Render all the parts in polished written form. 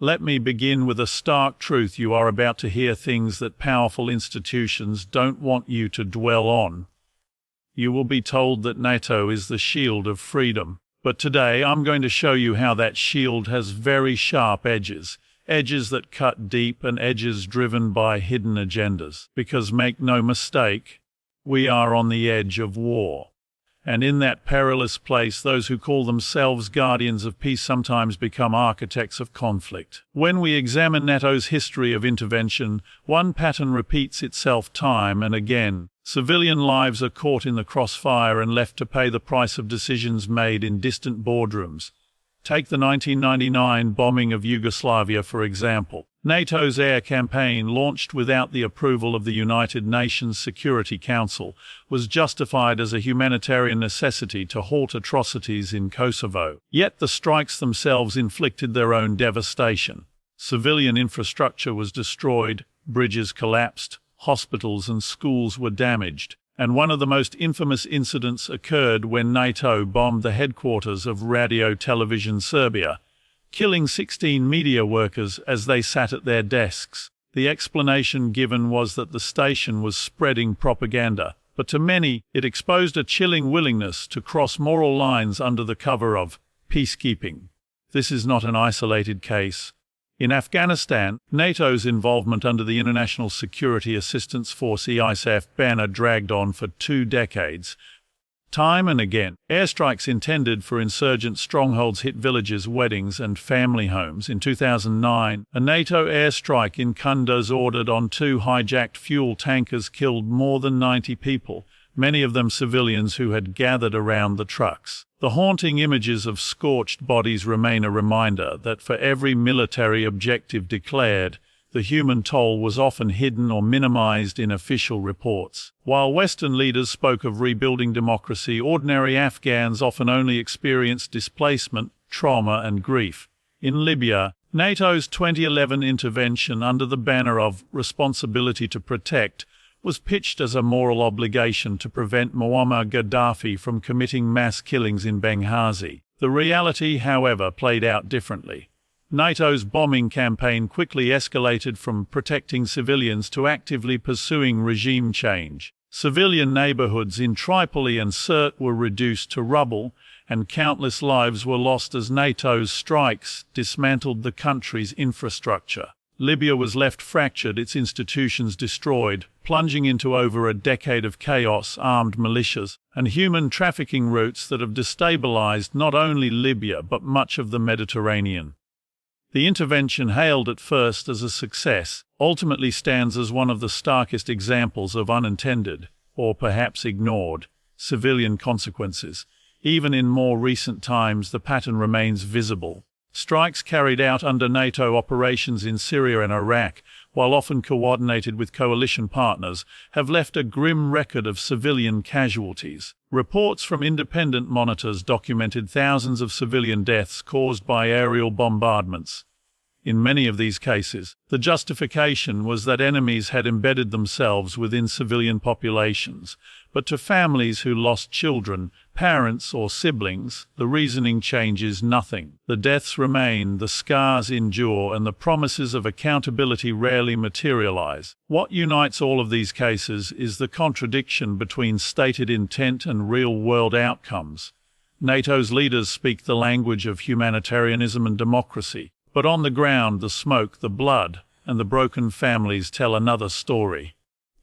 Let me begin with a stark truth. You are about to hear things that powerful institutions don't want you to dwell on. You will be told that NATO is the shield of freedom. But today I'm going to show you how that shield has very sharp edges. Edges that cut deep and edges driven by hidden agendas. Because make no mistake, we are on the edge of war. And in that perilous place, those who call themselves guardians of peace sometimes become architects of conflict. When we examine NATO's history of intervention, one pattern repeats itself time and again. Civilian lives are caught in the crossfire and left to pay the price of decisions made in distant boardrooms. Take the 1999 bombing of Yugoslavia, for example. NATO's air campaign, launched without the approval of the United Nations Security Council, was justified as a humanitarian necessity to halt atrocities in Kosovo. Yet the strikes themselves inflicted their own devastation. Civilian infrastructure was destroyed, bridges collapsed, hospitals and schools were damaged. And one of the most infamous incidents occurred when NATO bombed the headquarters of Radio Television Serbia, killing 16 media workers as they sat at their desks. The explanation given was that the station was spreading propaganda, but to many it exposed a chilling willingness to cross moral lines under the cover of peacekeeping. This is not an isolated case. In Afghanistan, NATO's involvement under the International Security Assistance Force (ISAF) banner dragged on for 2 decades. Time and again, airstrikes intended for insurgent strongholds hit villages, weddings, and family homes. In 2009, a NATO airstrike in Kunduz ordered on 2 hijacked fuel tankers killed more than 90 people, many of them civilians who had gathered around the trucks. The haunting images of scorched bodies remain a reminder that for every military objective declared, the human toll was often hidden or minimized in official reports. While Western leaders spoke of rebuilding democracy, ordinary Afghans often only experienced displacement, trauma, and grief. In Libya, NATO's 2011 intervention under the banner of responsibility to protect was pitched as a moral obligation to prevent Muammar Gaddafi from committing mass killings in Benghazi. The reality, however, played out differently. NATO's bombing campaign quickly escalated from protecting civilians to actively pursuing regime change. Civilian neighborhoods in Tripoli and Sirte were reduced to rubble, and countless lives were lost as NATO's strikes dismantled the country's infrastructure. Libya was left fractured, its institutions destroyed, plunging into over a decade of chaos, armed militias, and human trafficking routes that have destabilized not only Libya but much of the Mediterranean. The intervention, hailed at first as a success, ultimately stands as one of the starkest examples of unintended, or perhaps ignored, civilian consequences. Even in more recent times, the pattern remains visible. Strikes carried out under NATO operations in Syria and Iraq, while often coordinated with coalition partners, have left a grim record of civilian casualties. Reports from independent monitors documented thousands of civilian deaths caused by aerial bombardments. In many of these cases, the justification was that enemies had embedded themselves within civilian populations, but to families who lost children, parents, or siblings, the reasoning changes nothing. The deaths remain, the scars endure, and the promises of accountability rarely materialize. What unites all of these cases is the contradiction between stated intent and real-world outcomes. NATO's leaders speak the language of humanitarianism and democracy, but on the ground, the smoke, the blood, and the broken families tell another story.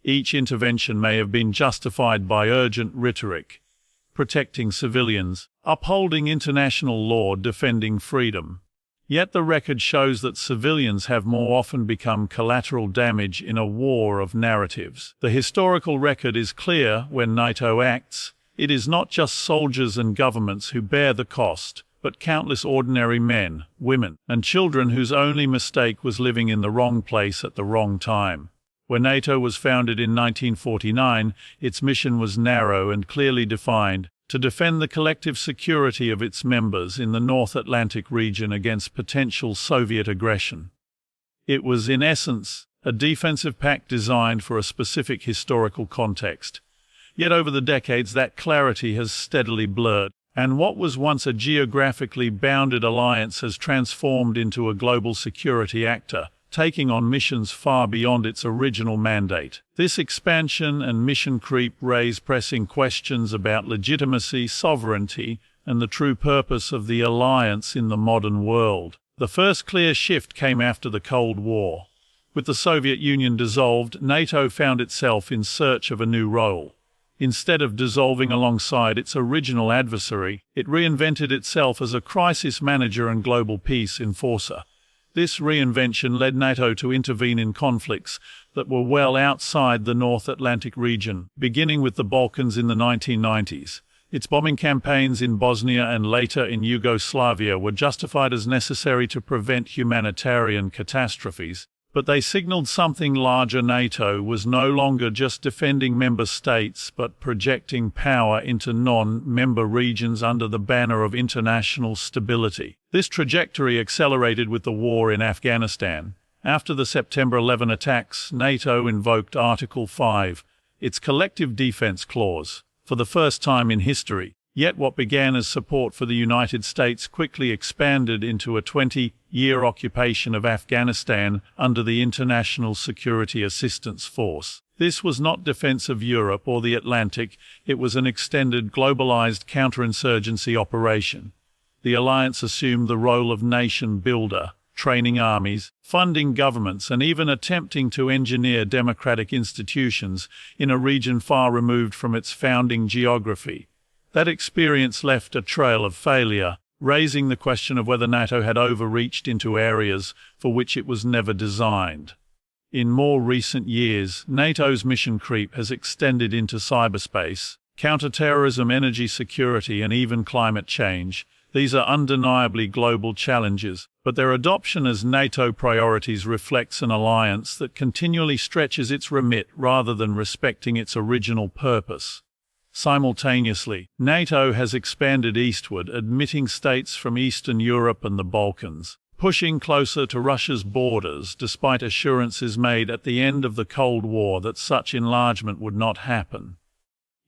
Each intervention may have been justified by urgent rhetoric, protecting civilians, upholding international law, defending freedom. Yet the record shows that civilians have more often become collateral damage in a war of narratives. The historical record is clear. When NATO acts, it is not just soldiers and governments who bear the cost, but countless ordinary men, women, and children whose only mistake was living in the wrong place at the wrong time. When NATO was founded in 1949, its mission was narrow and clearly defined: to defend the collective security of its members in the North Atlantic region against potential Soviet aggression. It was, in essence, a defensive pact designed for a specific historical context. Yet over the decades, that clarity has steadily blurred. And what was once a geographically bounded alliance has transformed into a global security actor, taking on missions far beyond its original mandate. This expansion and mission creep raise pressing questions about legitimacy, sovereignty, and the true purpose of the alliance in the modern world. The first clear shift came after the Cold War. With the Soviet Union dissolved, NATO found itself in search of a new role. Instead of dissolving alongside its original adversary, it reinvented itself as a crisis manager and global peace enforcer. This reinvention led NATO to intervene in conflicts that were well outside the North Atlantic region, beginning with the Balkans in the 1990s. Its bombing campaigns in Bosnia and later in Yugoslavia were justified as necessary to prevent humanitarian catastrophes, but they signaled something larger. NATO was no longer just defending member states, but projecting power into non-member regions under the banner of international stability. This trajectory accelerated with the war in Afghanistan. After the September 11 attacks, NATO invoked Article 5, its collective defense clause, for the first time in history. Yet what began as support for the United States quickly expanded into a 20-year occupation of Afghanistan under the International Security Assistance Force. This was not defense of Europe or the Atlantic, it was an extended, globalized counterinsurgency operation. The alliance assumed the role of nation builder, training armies, funding governments, and even attempting to engineer democratic institutions in a region far removed from its founding geography. That experience left a trail of failure, raising the question of whether NATO had overreached into areas for which it was never designed. In more recent years, NATO's mission creep has extended into cyberspace, counterterrorism, energy security, and even climate change. These are undeniably global challenges, but their adoption as NATO priorities reflects an alliance that continually stretches its remit rather than respecting its original purpose. Simultaneously, NATO has expanded eastward, admitting states from Eastern Europe and the Balkans, pushing closer to Russia's borders despite assurances made at the end of the Cold War that such enlargement would not happen.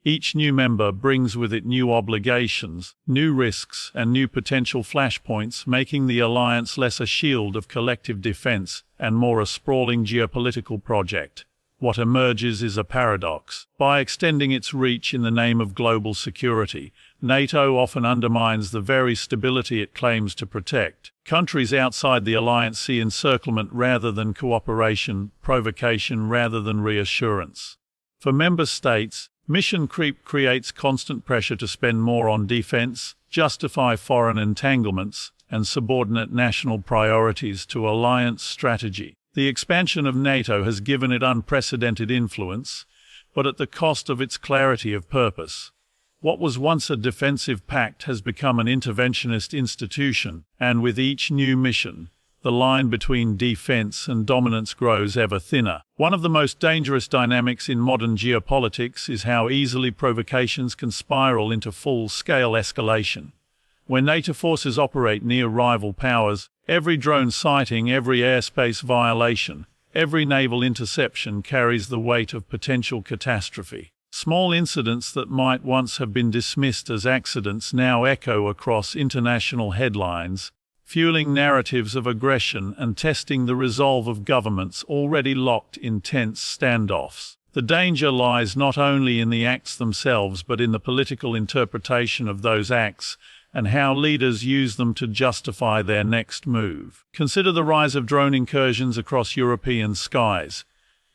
Each new member brings with it new obligations, new risks, and new potential flashpoints, making the alliance less a shield of collective defense and more a sprawling geopolitical project. What emerges is a paradox. By extending its reach in the name of global security, NATO often undermines the very stability it claims to protect. Countries outside the alliance see encirclement rather than cooperation, provocation rather than reassurance. For member states, mission creep creates constant pressure to spend more on defense, justify foreign entanglements, and subordinate national priorities to alliance strategy. The expansion of NATO has given it unprecedented influence, but at the cost of its clarity of purpose. What was once a defensive pact has become an interventionist institution, and with each new mission, the line between defense and dominance grows ever thinner. One of the most dangerous dynamics in modern geopolitics is how easily provocations can spiral into full-scale escalation. When NATO forces operate near rival powers, every drone sighting, every airspace violation, every naval interception carries the weight of potential catastrophe. Small incidents that might once have been dismissed as accidents now echo across international headlines, fueling narratives of aggression and testing the resolve of governments already locked in tense standoffs. The danger lies not only in the acts themselves but in the political interpretation of those acts and how leaders use them to justify their next move. Consider the rise of drone incursions across European skies.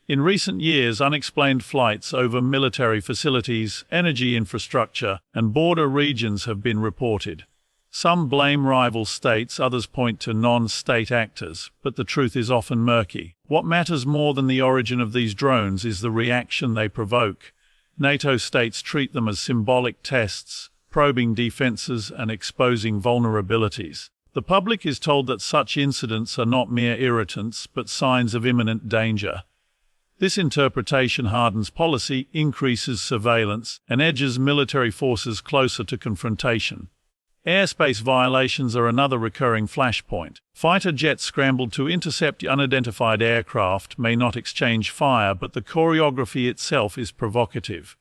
In recent years, unexplained flights over military facilities, energy infrastructure, and border regions have been reported. Some blame rival states, others point to non-state actors, but the truth is often murky. What matters more than the origin of these drones is the reaction they provoke. NATO states treat them as symbolic tests, probing defenses and exposing vulnerabilities. The public is told that such incidents are not mere irritants, but signs of imminent danger. This interpretation hardens policy, increases surveillance, and edges military forces closer to confrontation. Airspace violations are another recurring flashpoint. Fighter jets scrambled to intercept unidentified aircraft may not exchange fire, but the choreography itself is provocative.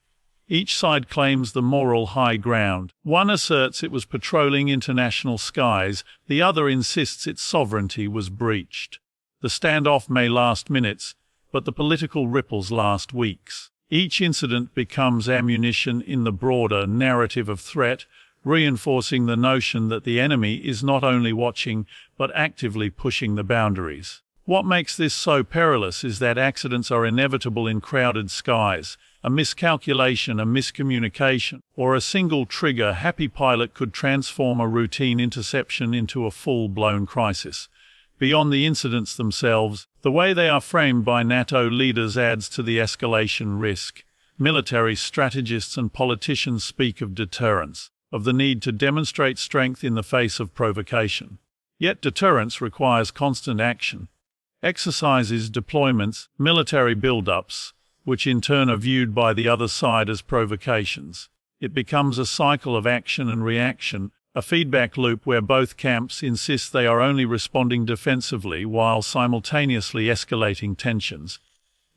Each side claims the moral high ground. One asserts it was patrolling international skies, the other insists its sovereignty was breached. The standoff may last minutes, but the political ripples last weeks. Each incident becomes ammunition in the broader narrative of threat, reinforcing the notion that the enemy is not only watching, but actively pushing the boundaries. What makes this so perilous is that accidents are inevitable in crowded skies. A miscalculation, a miscommunication, or a single trigger happy pilot could transform a routine interception into a full-blown crisis. Beyond the incidents themselves, the way they are framed by NATO leaders adds to the escalation risk. Military strategists and politicians speak of deterrence, of the need to demonstrate strength in the face of provocation. Yet deterrence requires constant action. Exercises, deployments, military build-ups, which in turn are viewed by the other side as provocations. It becomes a cycle of action and reaction, a feedback loop where both camps insist they are only responding defensively while simultaneously escalating tensions.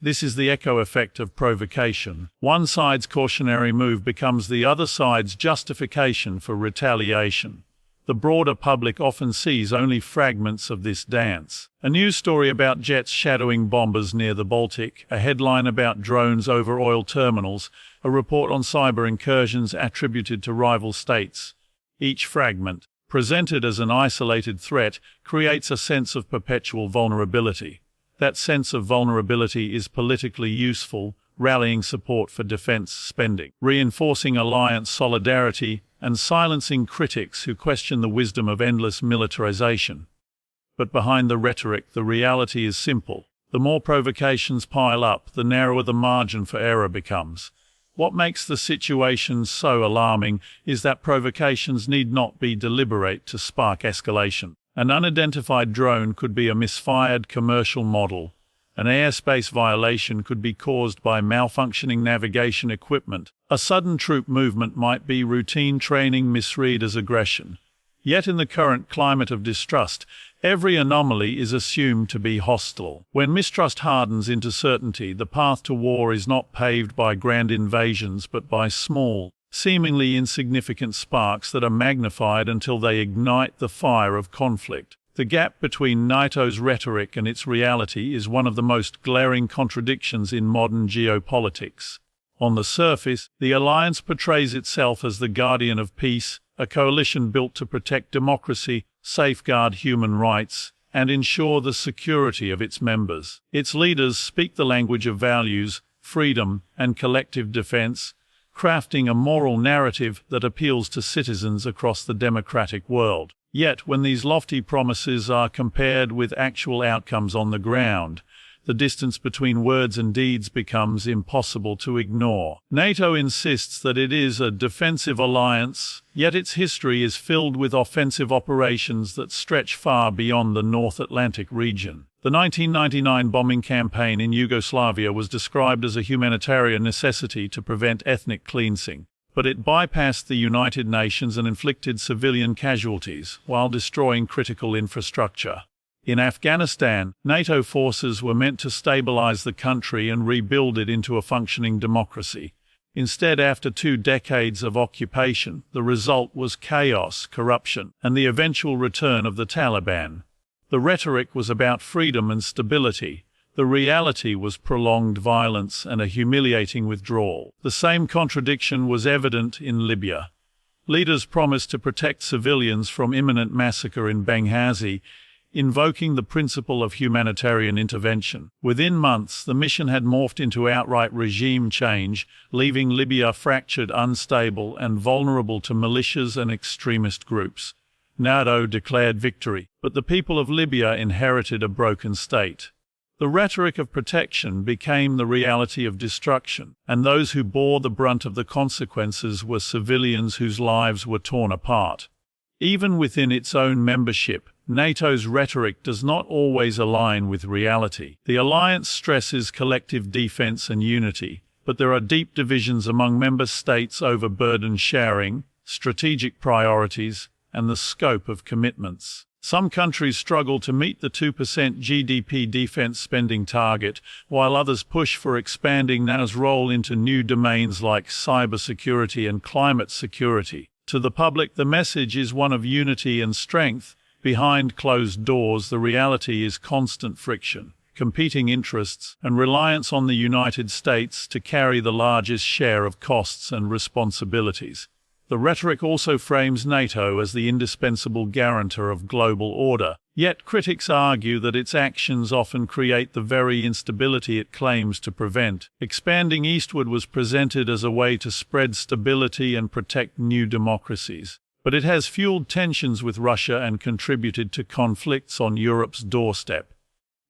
This is the echo effect of provocation. One side's cautionary move becomes the other side's justification for retaliation. The broader public often sees only fragments of this dance. A news story about jets shadowing bombers near the Baltic, a headline about drones over oil terminals, a report on cyber incursions attributed to rival states. Each fragment, presented as an isolated threat, creates a sense of perpetual vulnerability. That sense of vulnerability is politically useful, rallying support for defense spending, reinforcing alliance solidarity, and silencing critics who question the wisdom of endless militarization. But behind the rhetoric, the reality is simple. The more provocations pile up, the narrower the margin for error becomes. What makes the situation so alarming is that provocations need not be deliberate to spark escalation. An unidentified drone could be a misfired commercial model. An airspace violation could be caused by malfunctioning navigation equipment. A sudden troop movement might be routine training misread as aggression. Yet in the current climate of distrust, every anomaly is assumed to be hostile. When mistrust hardens into certainty, the path to war is not paved by grand invasions but by small, seemingly insignificant sparks that are magnified until they ignite the fire of conflict. The gap between NATO's rhetoric and its reality is one of the most glaring contradictions in modern geopolitics. On the surface, the alliance portrays itself as the guardian of peace, a coalition built to protect democracy, safeguard human rights, and ensure the security of its members. Its leaders speak the language of values, freedom, and collective defense, crafting a moral narrative that appeals to citizens across the democratic world. Yet, when these lofty promises are compared with actual outcomes on the ground, the distance between words and deeds becomes impossible to ignore. NATO insists that it is a defensive alliance, yet its history is filled with offensive operations that stretch far beyond the North Atlantic region. The 1999 bombing campaign in Yugoslavia was described as a humanitarian necessity to prevent ethnic cleansing. But it bypassed the United Nations and inflicted civilian casualties while destroying critical infrastructure. In Afghanistan, NATO forces were meant to stabilize the country and rebuild it into a functioning democracy. Instead, after 2 decades of occupation, the result was chaos, corruption, and the eventual return of the Taliban. The rhetoric was about freedom and stability. The reality was prolonged violence and a humiliating withdrawal. The same contradiction was evident in Libya. Leaders promised to protect civilians from imminent massacre in Benghazi, invoking the principle of humanitarian intervention. Within months, the mission had morphed into outright regime change, leaving Libya fractured, unstable, and vulnerable to militias and extremist groups. NATO declared victory, but the people of Libya inherited a broken state. The rhetoric of protection became the reality of destruction, and those who bore the brunt of the consequences were civilians whose lives were torn apart. Even within its own membership, NATO's rhetoric does not always align with reality. The alliance stresses collective defense and unity, but there are deep divisions among member states over burden sharing, strategic priorities, and the scope of commitments. Some countries struggle to meet the 2% GDP defense spending target, while others push for expanding NATO's role into new domains like cybersecurity and climate security. To the public, the message is one of unity and strength. Behind closed doors, the reality is constant friction, competing interests, and reliance on the United States to carry the largest share of costs and responsibilities. The rhetoric also frames NATO as the indispensable guarantor of global order, yet critics argue that its actions often create the very instability it claims to prevent. Expanding eastward was presented as a way to spread stability and protect new democracies, but it has fueled tensions with Russia and contributed to conflicts on Europe's doorstep.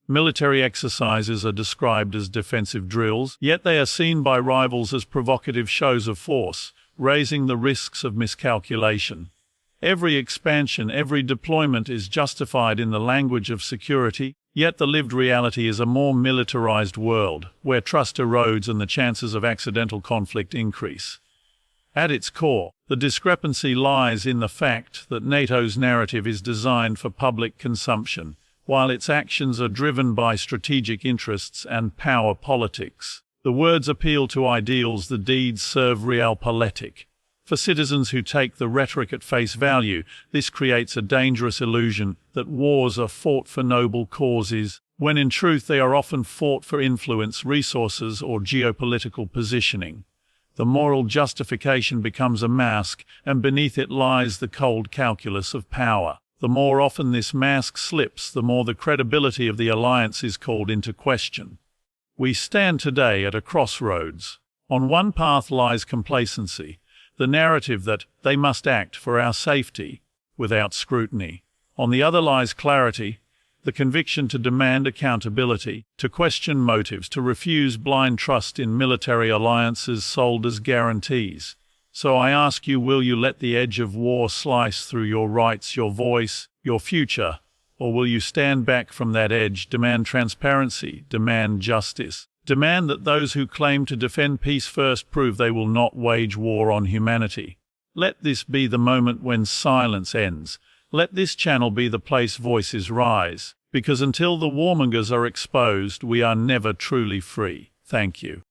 Military exercises are described as defensive drills, yet they are seen by rivals as provocative shows of force, raising the risks of miscalculation. Every expansion, every deployment is justified in the language of security, yet the lived reality is a more militarized world, where trust erodes and the chances of accidental conflict increase. At its core, the discrepancy lies in the fact that NATO's narrative is designed for public consumption, while its actions are driven by strategic interests and power politics. The words appeal to ideals, the deeds serve realpolitik. For citizens who take the rhetoric at face value, this creates a dangerous illusion that wars are fought for noble causes, when in truth they are often fought for influence, resources, or geopolitical positioning. The moral justification becomes a mask, and beneath it lies the cold calculus of power. The more often this mask slips, the more the credibility of the alliance is called into question. We stand today at a crossroads. On one path lies complacency, the narrative that they must act for our safety without scrutiny. On the other lies clarity, the conviction to demand accountability, to question motives, to refuse blind trust in military alliances sold as guarantees. So I ask you, will you let the edge of war slice through your rights, your voice, your future? Or will you stand back from that edge, demand transparency, demand justice, demand that those who claim to defend peace first prove they will not wage war on humanity? Let this be the moment when silence ends. Let this channel be the place voices rise, because until the warmongers are exposed, we are never truly free. Thank you.